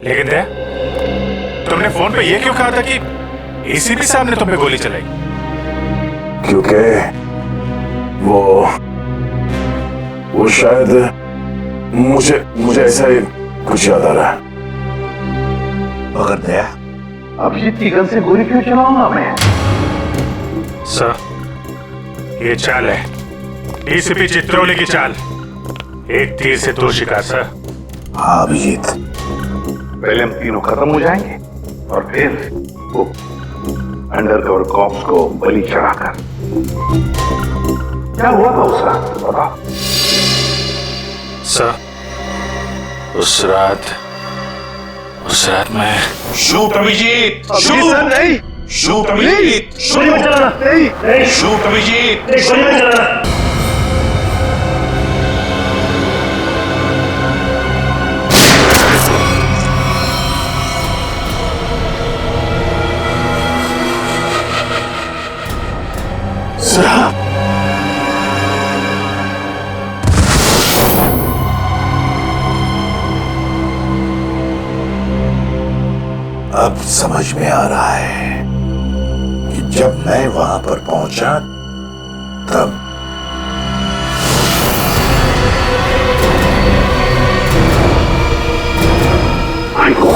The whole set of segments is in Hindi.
लेकिन दया, तुमने फोन पे ये क्यों कहा था कि एसीपी साहब ने तुम पे गोली चलाई? क्योंकि वो शायद मुझे ऐसा ही कुछ याद आ रहा है। मगर दया, अभिजीत की गन से गोली क्यों चलाऊंगा मैं? सर, ये चाल है डीसीपी चित्रोले की चाल। एक तीर से दो शिकार सर। हाँ अभिजीत, पहले हम तीनों खत्म हो जाएंगे और फिर वो अंडरकवर कॉप्स को बलि चढ़ाकर। क्या हुआ था उस रात बता? सर, उस रात मैं शूट अभिजीत, शूट नहीं, शूट अभिजीत, गोली मत चलाना, नहीं, शूट अभिजीत। गोली मत चलाना। अब समझ में आ रहा है कि जब मैं वहां पर पहुंचा तब आइको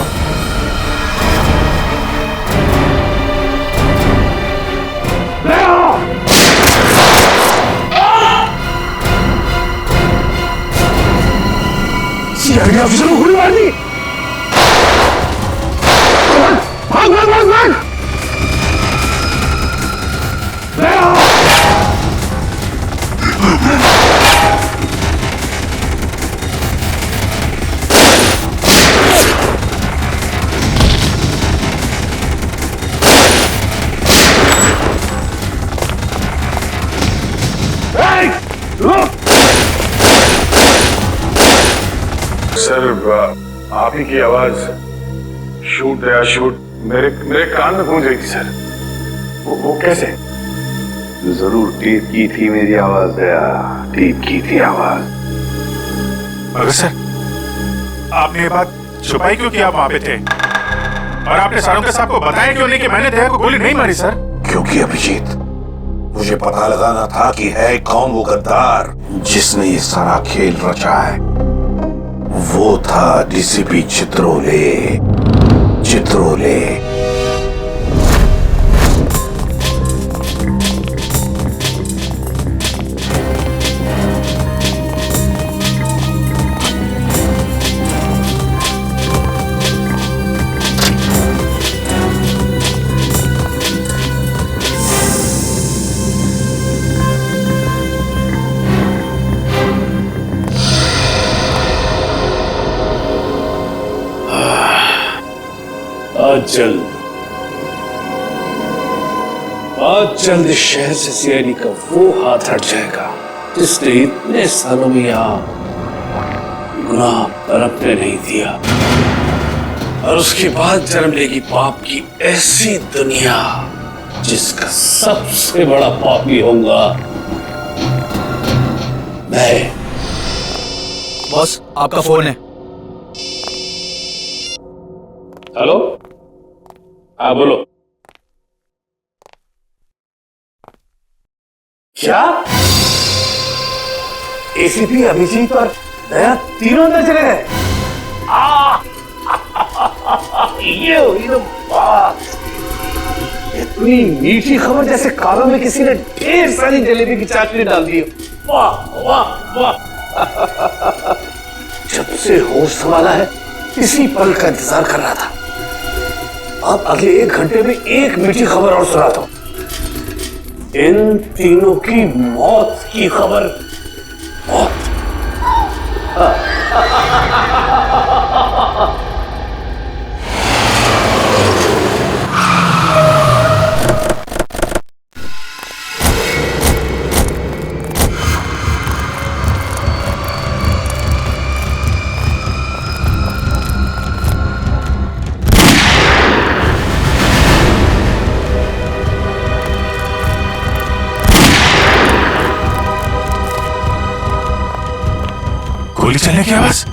सीआईडी ऑफिसर को गोली मार दी। भाग भाग भाग भाग। सर, आप ही की आवाज शूट दया शूट मेरे कान में गूंज रही थी सर। वो कैसे? जरूर टेप की थी मेरी आवाज दया, टेप की थी आवाज। मगर सर, आपने ये बात छुपाई क्यों कि आप वहां पे थे? और आपने सारों साहब को बताया क्यों नहीं कि मैंने दया को गोली नहीं मारी सर? क्योंकि अभिजीत, मुझे पता लगाना था कि है कौन वो गद्दार जिसने ये सारा खेल रचा है। वो था डीसीपी चित्रोले। आज जल्द इस शहर से सीआईडी का वो हाथ हट जाएगा जिसने इतने सालों में यहाँ गुनाह पनपने नहीं दिया। और उसके बाद जन्म लेगी पाप की ऐसी दुनिया जिसका सबसे बड़ा पापी होगा मैं। बॉस, आपका फोन है। हेलो, हाँ बोलो। क्या एसीपी अभिजीत और दया तीनों अंदर चले गए? ये हुई ना बात। इतनी मीठी खबर जैसे कानों में किसी ने ढेर सारी जलेबी की चाशनी डाल दी। वाह वाह वाह। जब से होश संभाला है इसी पल का इंतजार कर रहा था। अब अगले 1 घंटे में एक मीठी खबर और सुनाता हूं। इन तीनों की मौत की खबर। मौत। गोली चलने की आवाज।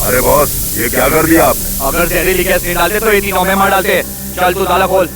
अरे बॉस, ये क्या कर दिया आपने? अगर जहरीली गैस नहीं डालते तो ये तीनों में मार डालते। चल तू ताला खोल।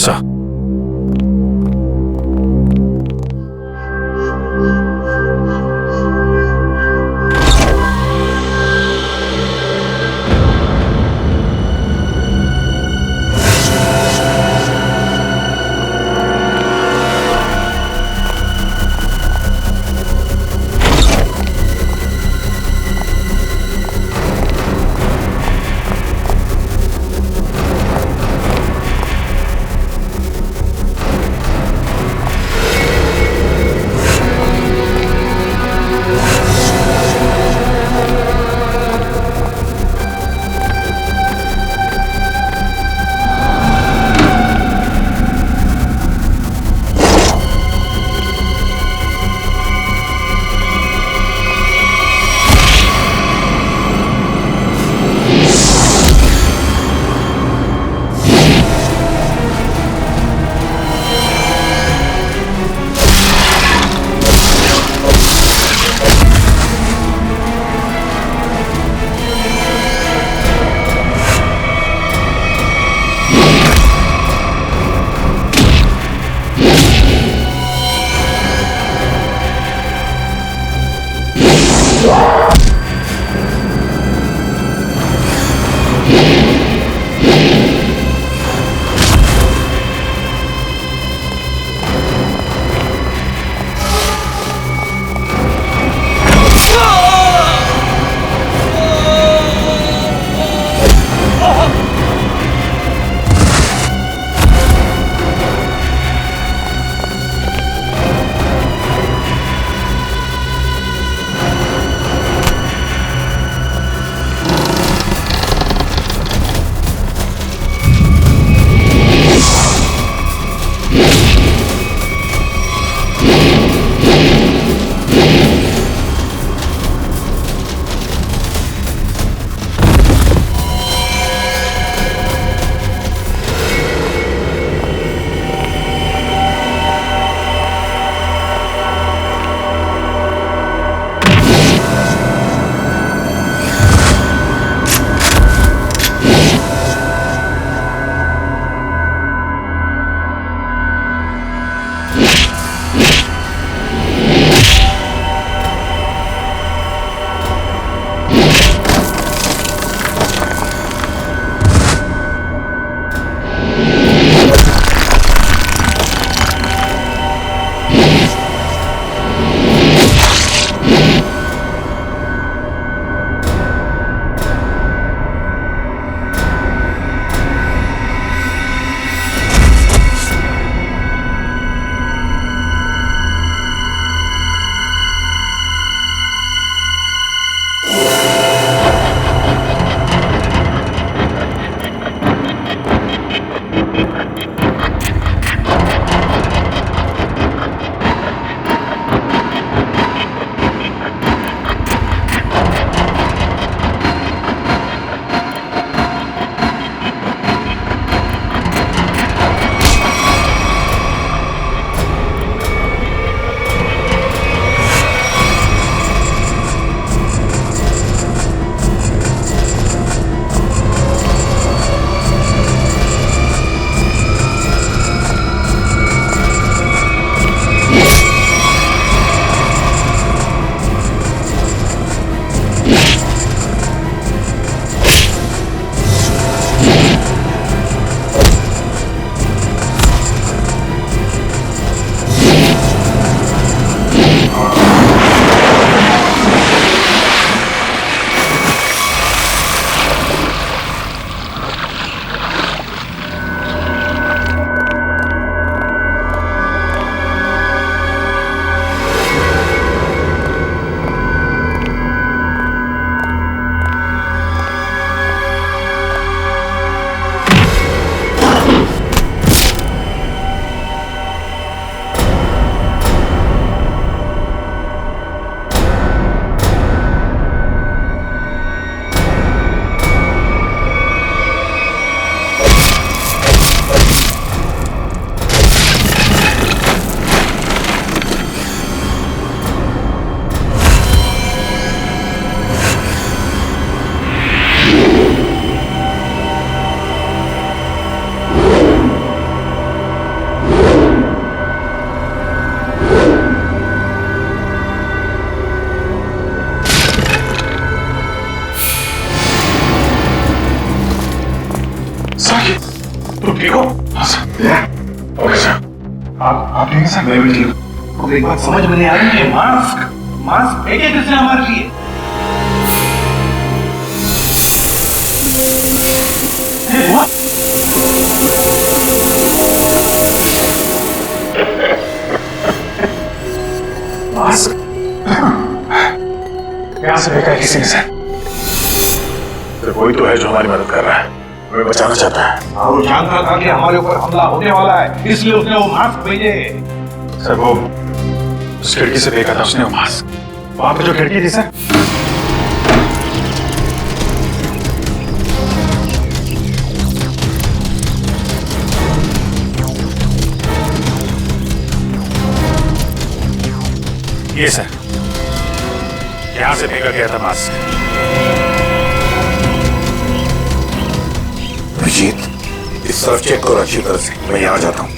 सर, तुम ठीक हो? Okay sir. आप ठीक हैं सर? मैं भी ठीक हूँ। मुझे एक बात समझ में नहीं आ रही है, मास्क फेंके किसने हमारे लिए? हुआ? मास्क यहाँ से फेंका है किसी ने सर। तो कोई तो है जो हमारी मदद कर रहा है, हमें बचाना चाहता है। और वो जानता था कि हमारे ऊपर हमला होने वाला है, इसलिए उसने वो मास्क भेजे। सर वो उस खिड़की से फेंका था उसने वो मास्क, वहां पे जो खिड़की थी सर। ये सर, यहां से फेंका गया था मास्क। अभिजीत, इस तरफ चेक करो अच्छी तरह से, मैं यहां जाता हूं।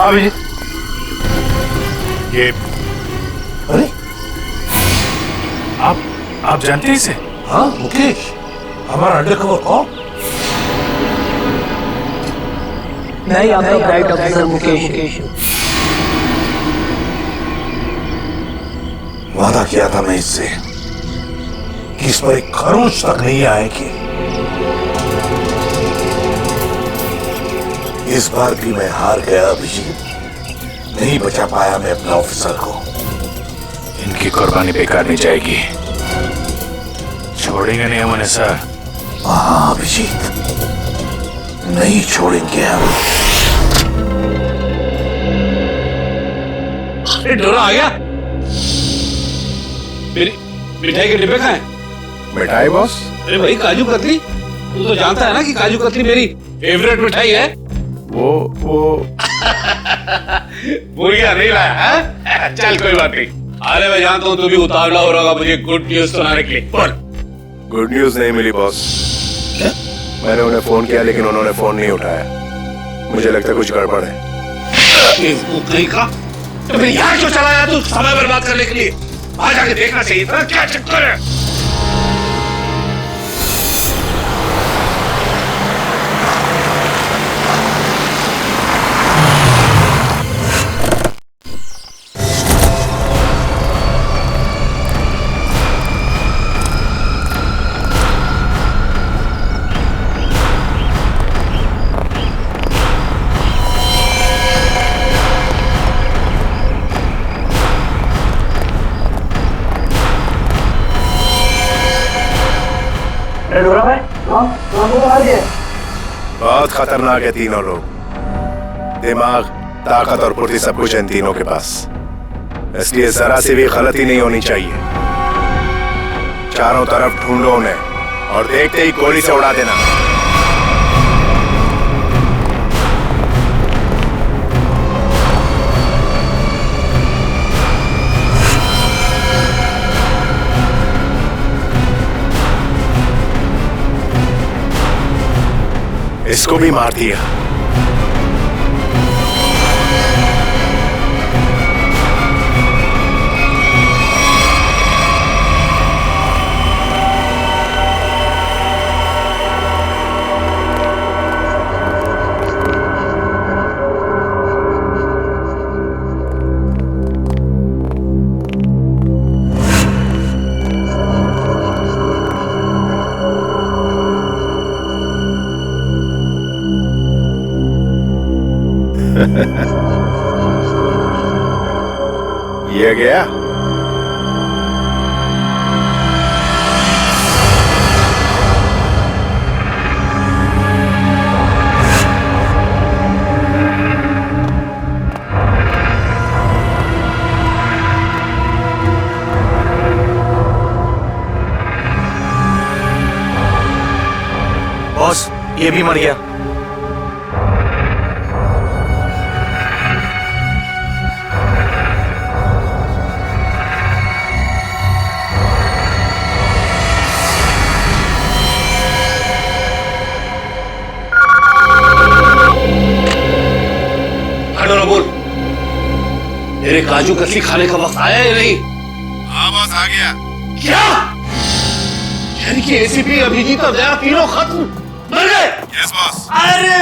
अभिजीत, ये अरे आप जानते हैं इसे? हाँ मुकेश, हमारा अंडरकवर कॉप। मैं आपका ब्राइट ऑफिसर मुकेश। वादा किया था मैं इससे कि इस पर एक खरोंच तक नहीं आएगी। इस बार भी मैं हार गया अभिजीत, नहीं बचा पाया मैं अपने ऑफिसर को। इनकी कुर्बानी बेकार नहीं जाएगी, छोड़ेंगे नहीं हम उन्हें सर। हाँ अभिजीत, नहीं छोड़ेंगे हम। डोरा आ गया। मेरी मिठाई के डिब्बे कहाँ हैं? मिठाई बॉस? अरे भाई काजू कतली, तू तो जानता है ना कि काजू कतली मेरी फेवरेट मिठाई है। वो पूरिया नहीं लाया है? चल कोई बात नहीं। अरे मैं जानता हूँ तू भी उतावला हो रहा होगा मुझे गुड न्यूज सुनाने के लिए। बोल। गुड न्यूज नहीं मिली बॉस। मैंने उन्हें फोन किया लेकिन उन्होंने फोन नहीं उठाया। मुझे लगता है कुछ गड़बड़ है। कहीं का तो फिर यहाँ क्यों चला आया तू समय बर्बाद करने के लिए? वहां जाके देखना चाहिए था, क्या चक्कर है? मार गए। बहुत खतरनाक है तीनों लोग। दिमाग, ताकत और फुर्ती सब कुछ है इन तीनों के पास, इसलिए जरा सी भी गलती नहीं होनी चाहिए। चारों तरफ ढूंढो उन्हें और देखते ही गोली से उड़ा देना। इसको भी मार दिया। ये गया। बॉस, ये भी मर गया। बोल, मेरे काजू कतली खाने का वक्त आया या नहीं? हाँ बॉस, आ गया। क्या? यानी कि एसीपी अभिजीत और दया तीनों खत्म, मर गए? Yes boss. अरे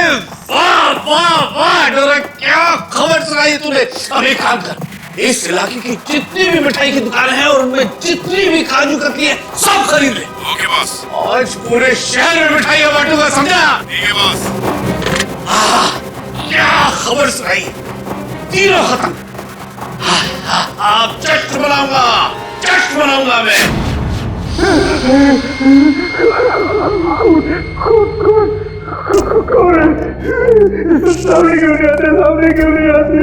वाह वाह वाह डोरा, क्या खबर सुनाई तूने। अब एक काम कर, इस इलाके की जितनी भी मिठाई की दुकानें हैं और उनमें जितनी भी काजू कतली है सब खरीद ले। Okay boss. आज पूरे शहर में मिठाइयां बांटूंगा, समझा? ठीक है बॉस। क्या खबर सुनाई, तीनों खत्म। आप जश्न मनाऊंगा, जश्न मनाऊंगा मैं। सामने क्यों नहीं आते, सामने क्यों नहीं आते?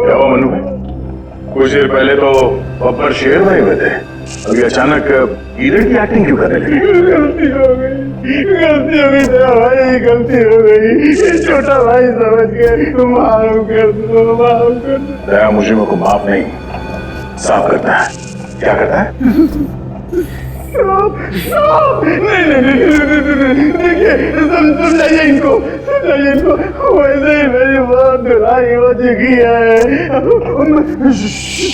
क्या हुआ मनु भाई? कुछ देर पहले तो बब्बर शेर नहीं हुए थे, अभी अचानक हीरो की एक्टिंग क्यों करने लगे? गलती हो गई भाई, गलती हो गई। छोटा भाई समझ के माफ कर दो, माफ कर दो। दया मुझे को माफ नहीं, साफ करता है। क्या करता है? नहीं, देखिए समझाइए इनको, वैसे ही मेरी बहुत धुलाई हो चुकी है।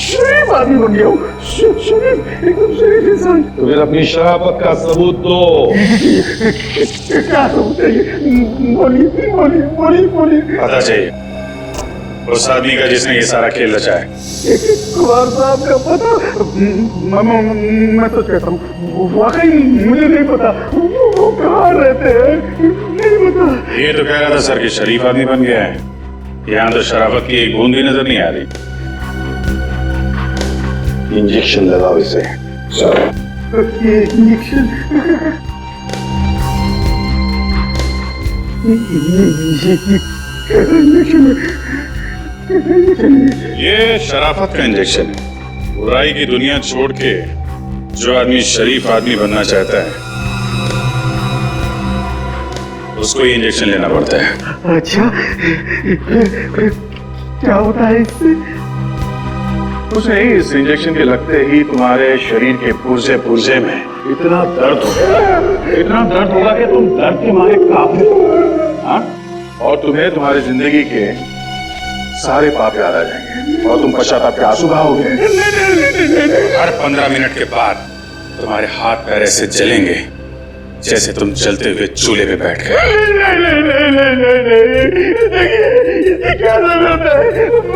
शरीफ आदमी बन गया हूँ, एकदम शरीफ इंसान। तो फिर अपनी शराफत का सबूत दो। क्या सबूत चाहिए? बोलिए। पता चाहिए उस आदमी का जिसने ये सारा खेल रचा है। कुमार साहब का पता? मैं तो कहता हूँ, वाकई मुझे नहीं पता वो कहाँ रहते हैं, नहीं पता। ये तो कह रहा था सर कि शरीफ आदमी बन गया है, यहाँ तो शराफत की एक बूंद भी नजर नहीं आ रही। इंजेक्शन लगाओ इसे। ये इंजेक्शन, ये शराफत का इंजेक्शन है। बुराई की दुनिया छोड़ के जो आदमी शरीफ आदमी बनना चाहता है उसको ये इंजेक्शन लेना पड़ता है। अच्छा, फिर क्या होता है इससे? कुछ नहीं, इस इंजेक्शन के लगते ही तुम्हारे शरीर के पुर्जे में इतना दर्द होगा कि तुम दर्द के मारे कांपे। हाँ? और तुम्हें तुम्हारी जिंदगी के सारे पाप याद आ जाएंगे और तुम पश्चाताप के आंसू बहाओगे। हर 15 मिनट के बाद तुम्हारे हाथ पैर ऐसे जलेंगे जैसे तुम चलते हुए चूल्हे पे बैठ गए। देखिए क्या जरूरत है?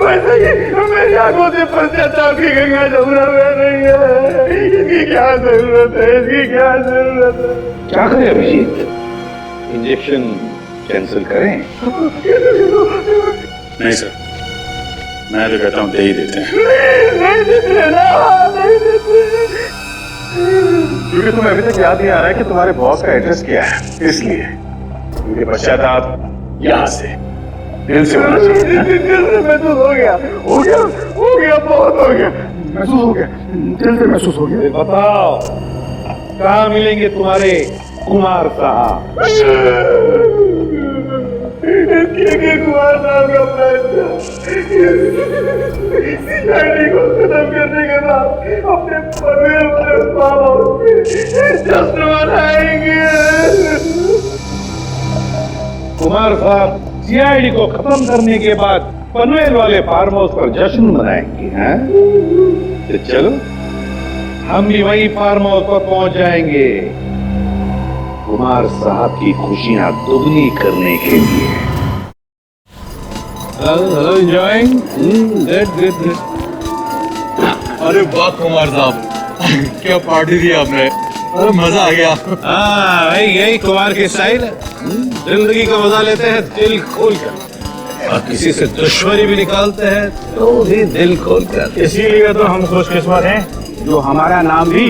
वैसे ही मेरी आंखों से पश्चाताप की गंगा जमुना बह रही है। इसकी क्या जरूरत है? क्या करें अभिजीत? इंजेक्शन कैंसिल करें? नहीं सर, मैं तो कहता हूँ दे ही देते हैं, नहीं देते ना, नहीं देते। क्योंकि तुम्हें अभी तक याद नहीं आ रहा है कि तुम्हारे बॉस का एड्रेस क्या है, इसलिए क्योंकि पश्चाताप यहाँ से दिल से होना चाहिए। दिल से महसूस हो गया, बहुत हो गया, महसूस हो गया, दिल से महसूस हो गया। बताओ कहाँ मिलेंगे तुम्हारे कुमार साहब? कुमार साहब का फैसला सीआईडी को खत्म करने के बाद अपने पनवेल वाले फार्म हाउस में जश्न मनाएंगे। कुमार साहब सीआईडी को खत्म करने के बाद पनवेल वाले फार्म हाउस पर जश्न मनाएंगे, हैं? तो चलो हम भी वही फार्म हाउस पर पहुंच जाएंगे कुमार साहब की खुशियां दुगनी करने के लिए। Hello enjoying? गुड। अरे वाह कुमार साहब, क्या पार्टी दी आपने, अरे मजा आ गया। हाँ भाई, यही कुमार की स्टाइल है। जिंदगी का मजा लेते हैं दिल खोल कर, और किसी से दुश्मनी भी निकालते हैं तो भी दिल खोल कर। इसीलिए तो हम खुशकिस्मत हैं जो हमारा नाम भी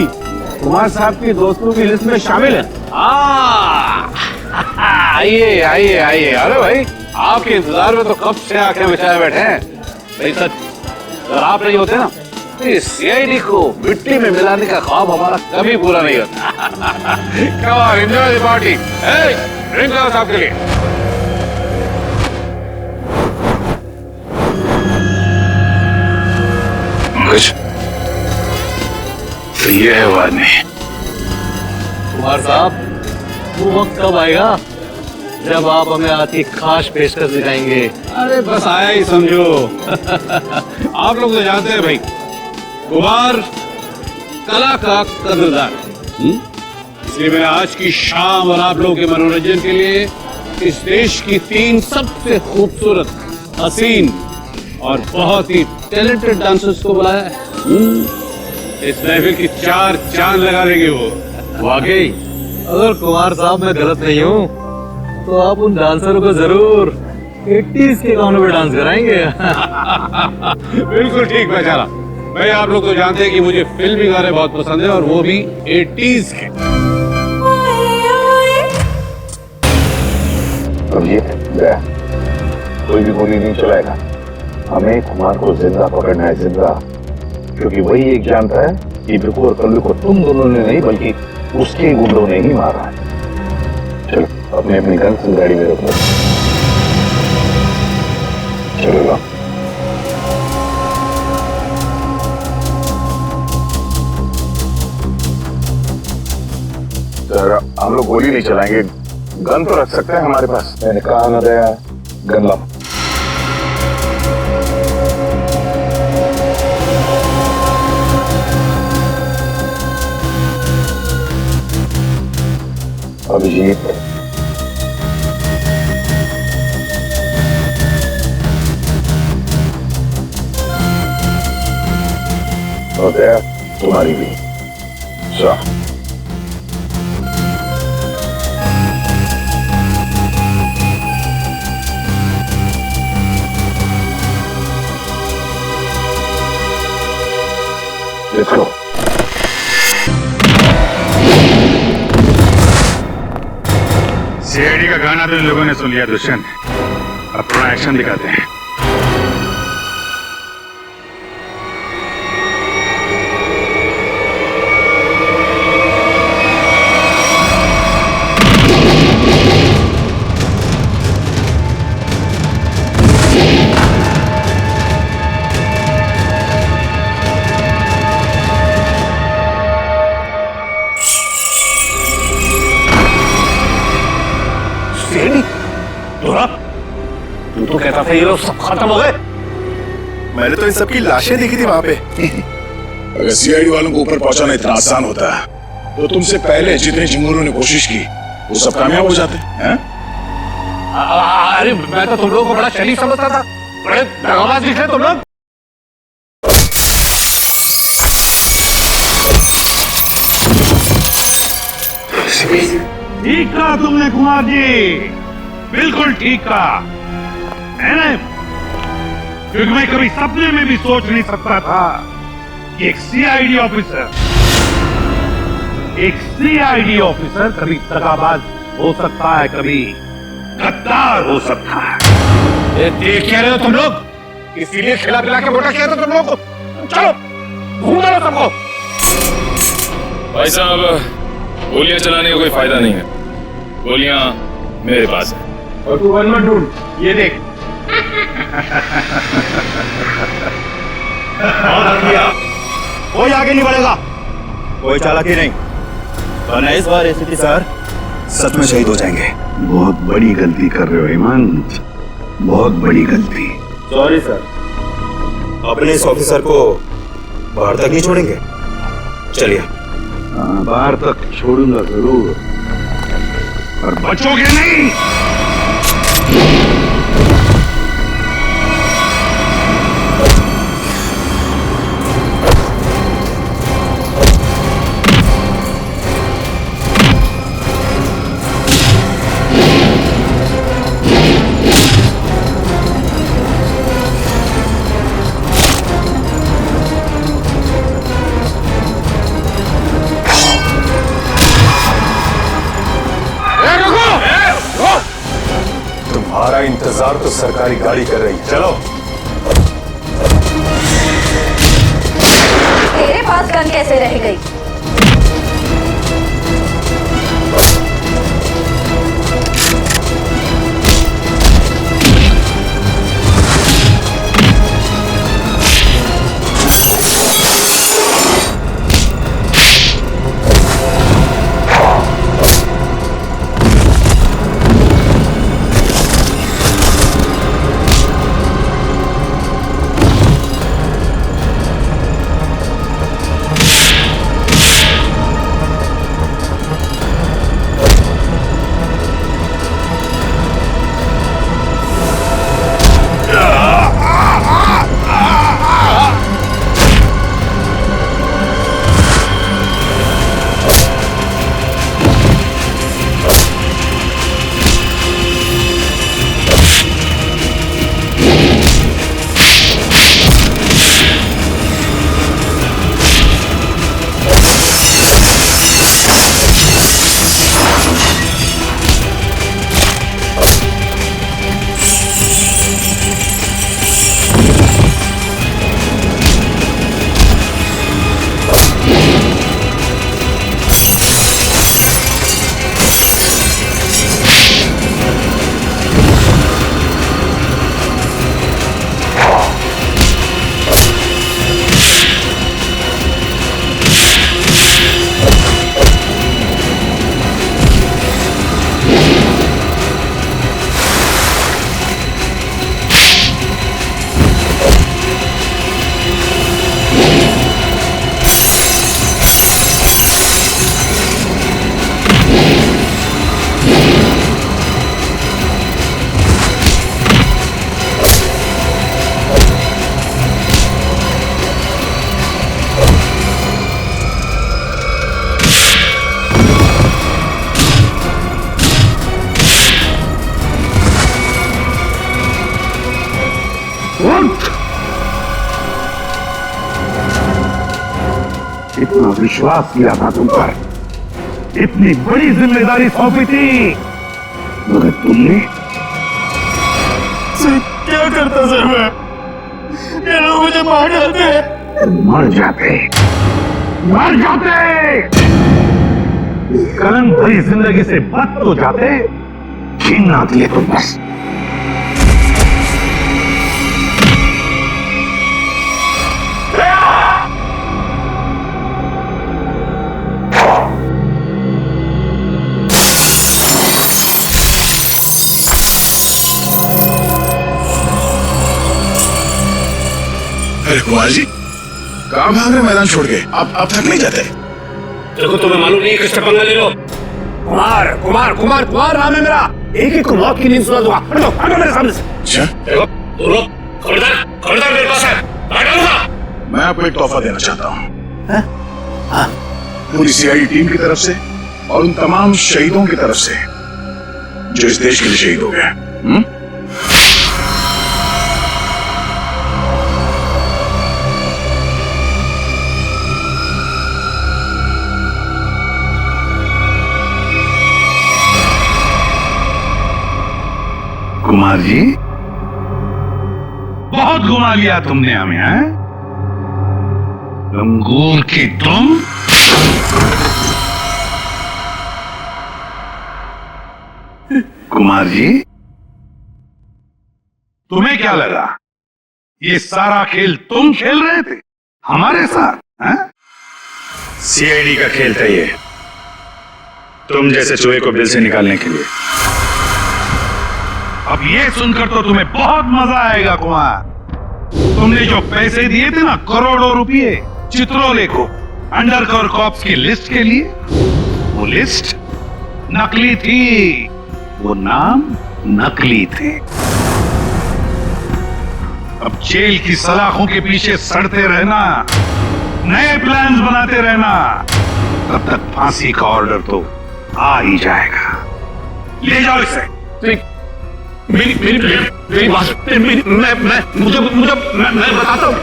कुमार साहब की दोस्तों की लिस्ट में शामिल है। आइए आइए आइए। अरे भाई, आपके इंतजार में तो कब से आंखें बिछाए बैठे हैं। भाई सच, अगर आप नहीं होते ना तो इस सीआईडी को मिट्टी में मिलाने का ख्वाब हमारा कभी पूरा नहीं होता। Come on, enjoy the party. Hey, drink लाओ साहब के लिए। कुछ तो ये है बात नहीं। कुमार साहब वो वक्त कब आएगा जब आप हमें आपकी खास पेशकश दिखाएंगे? अरे बस आया ही समझो। आप लोग तो जानते हैं भाई, कुमार कला का कदरदान। इसलिए मैं आज की शाम और आप लोगों के मनोरंजन के लिए इस देश की 3 सबसे खूबसूरत, हसीन और बहुत ही टैलेंटेड डांसर्स को बुलाया है। इस महफिल की 4 चांद लगा देंगे वो। वाकई अगर कुमार साहब मैं गलत नहीं हूँ तो आप उन डांसरों को जरूर 80s के गानों में डांस कराएंगे। बिल्कुल ठीक पहचाना भाई। आप लोग तो जानते हैं कि मुझे फिल्मी गाने बहुत पसंद है, और वो भी 80s के। अब ये गया, कोई भी गोली नहीं चलाएगा। हमें कुमार को जिंदा पकड़ना है, जिंदा, क्योंकि वही एक जानता है कि बिकू और कल्लू को तुम दोनों ने नहीं बल्कि उसके गुंडों ने ही मारा है। चलो अपने अपनी गन से गाड़ी में रख लो। चलो लो। सर हम लोग गोली नहीं चलाएंगे, गन तो रख सकते हैं हमारे पास। मैंने कहा ना दया, गन लाओ। अभिजीत, और दया तुम्हारी भी। Let's go. सीआईडी का गाना तो इन लोगों ने सुन लिया दुष्यंत, अब थोड़ा एक्शन दिखाते हैं। तू तो कहता था ये लोग सब खत्म हो गए। मैंने तो इन सबकी लाशें देखी थी वहां पे। अगर सीआईडी वालों को ऊपर पहुंचाना इतना आसान होता तो तुमसे पहले जितने चिंगूरों ने कोशिश की वो सब कामयाब हो जाते हैं। अरे मैं तो तुम लोगों को बड़ा शरीफ समझता था, बड़े दगाबाज दिख रहे तुम लोग। ठीक कहा तुमने कुमार जी, बिल्कुल ठीक कहा। क्योंकि मैं कभी सपने में भी सोच नहीं सकता था कि एक सीआईडी ऑफिसर कभी दगाबाज हो सकता है, कभी गद्दार हो सकता है। ये देख क्या रहे हो तुम लोग? इसीलिए खिला पिला के मोटा किया था तुम लोग को। चलो घूम लो सबको। भाई साहब, गोलियां चलाने का कोई फायदा नहीं है, गोलियां मेरे पास है। और तू वन मत ढूंढ, ये देख। कोई आगे नहीं बढ़ेगा, कोई चालाकी नहीं, वरना इस बार एसीपी सर सच में शहीद हो जाएंगे। बहुत बड़ी गलती कर रहे हो हेमंत, बहुत बड़ी गलती। सॉरी सर, अपने इस ऑफिसर को बाहर तक नहीं छोड़ेंगे। चलिए। बाहर तक छोड़ूंगा जरूर, पर बचोगे नहीं। तुम्हारा इंतजार तो सरकारी गाड़ी कर रही है, चलो। तेरे पास गन कैसे रह गई? इतना विश्वास किया था तुम पर, इतनी बड़ी जिम्मेदारी सौंपी थी, मगर तुमने। सर क्या करता सर मैं? ये लोग मुझे मार डालते। मर जाते, मर जाते। इस कलंक भरी जिंदगी से बच तो जाते, छीन ना दिए तुम बस। अरे कुमार जी, कहाँ भाग रहे मैदान छोड़ के? आप थक नहीं जाते? देखो तुम्हें मालूम नहीं है किससे पंगा ले लो। कुमार कुमार कुमार कुमार नाम है मेरा, एक एक को मौत की नींद सुना दूंगा। हटो हटो मेरे सामने से। अच्छा, देखो तुम लोग खबरदार खबरदार मेरे पास है, हटाऊंगा। मैं आपको एक तोहफा देना चाहता हूँ, पूरी सीआईडी टीम की तरफ से और उन तमाम शहीदों की तरफ से जो इस देश के लिए शहीद हो गए। कुमार जी, बहुत घुमा लिया तुमने हमें, हैं? लंगूर की तुम। कुमार जी, तुम्हें क्या लगा ये सारा खेल तुम खेल रहे थे हमारे साथ, हैं? सीआईडी का खेल था ये, तुम जैसे चूहे को बिल से निकालने के लिए। अब ये सुनकर तो तुम्हें बहुत मजा आएगा कुमार। तुमने जो पैसे दिए थे ना, करोड़ों रुपए चित्रोले को अंडरकवर कॉप्स की लिस्ट के लिए, वो लिस्ट नकली थी, वो नाम नकली थे। अब जेल की सलाखों के पीछे सड़ते रहना, नए प्लान्स बनाते रहना, तब तक फांसी का ऑर्डर तो आ ही जाएगा। ले जाओ इसे। मेरी बात मैं बताता हूँ।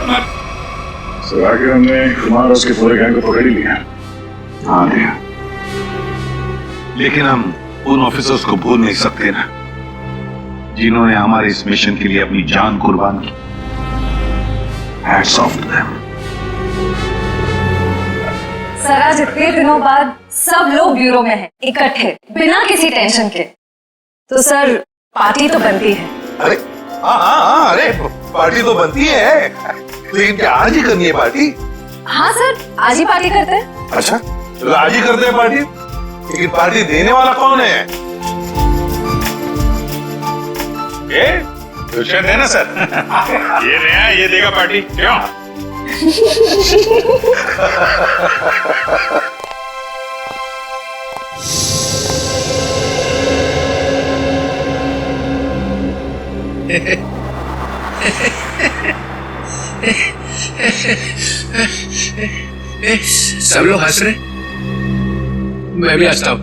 सर, आगे हमने कुमार और उसके पूरे गैंग को पकड़ ही लिया। हाँ भैया, लेकिन हम उन ऑफिसर्स को भूल नहीं सकते ना, जिन्होंने हमारे इस मिशन के लिए अपनी जान कुर्बान की। Hats off to them. Sir, आज इतने दिनों बाद सब लोग ब्यूरो में हैं, इकट्ठे, बिना किसी टेंशन के। तो सर, पार्टी तो बनती है। अरे हाँ, अरे पार्टी तो बनती है, लेकिन क्या आज ही करनी है पार्टी? हाँ सर, आज ही पार्टी करते हैं। अच्छा, तो आज ही करते हैं पार्टी, लेकिन पार्टी देने वाला कौन है? ये दुष्यंत है ना सर। ये नया, ये देगा पार्टी, क्यों? सब लोग हंस रहे, मैं भी हंसता हूं।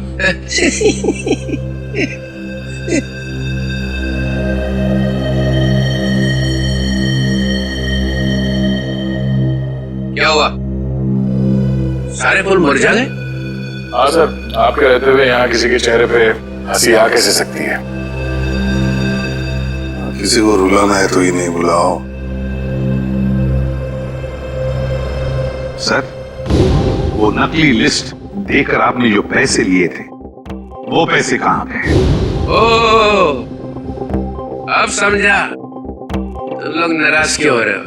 क्या हुआ, सारे फूल मुरझा गए? हाँ सर, आपके रहते हुए यहाँ किसी के चेहरे पे हंसी आ कैसे सकती है? किसी को रुलाना है तो ही नहीं बुलाओ। सर, वो नकली लिस्ट देकर आपने जो पैसे लिए थे, वो पैसे कहां गए? ओ, अब समझा तुम लोग नाराज क्यों हो रहे हो?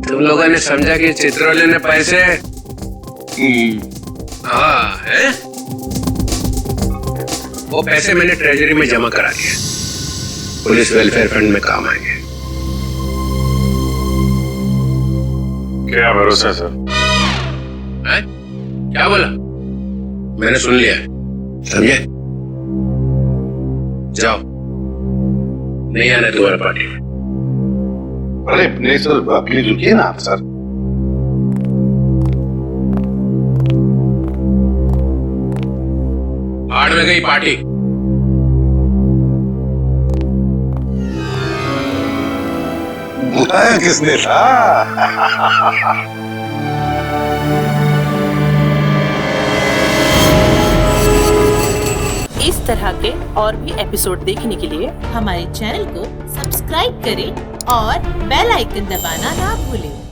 तुम लोगों ने समझा कि चित्रोले ने पैसे हाँ है? वो पैसे मैंने ट्रेजरी में जमा करा दिए, पुलिस वेलफेयर फंड में काम आएंगे। क्या भरोसा है सर? है? क्या बोला? मैंने सुन लिया, समझे? जाओ, नहीं आना तुम्हारा पार्टी में। अरे नहीं सर, प्लीज रुकिए ना आप सर। भाड़ में गई पार्टी। बुलाया किसने था? इस तरह के और भी एपिसोड देखने के लिए हमारे चैनल को सब्सक्राइब करें और बेल आइकन दबाना ना भूलें।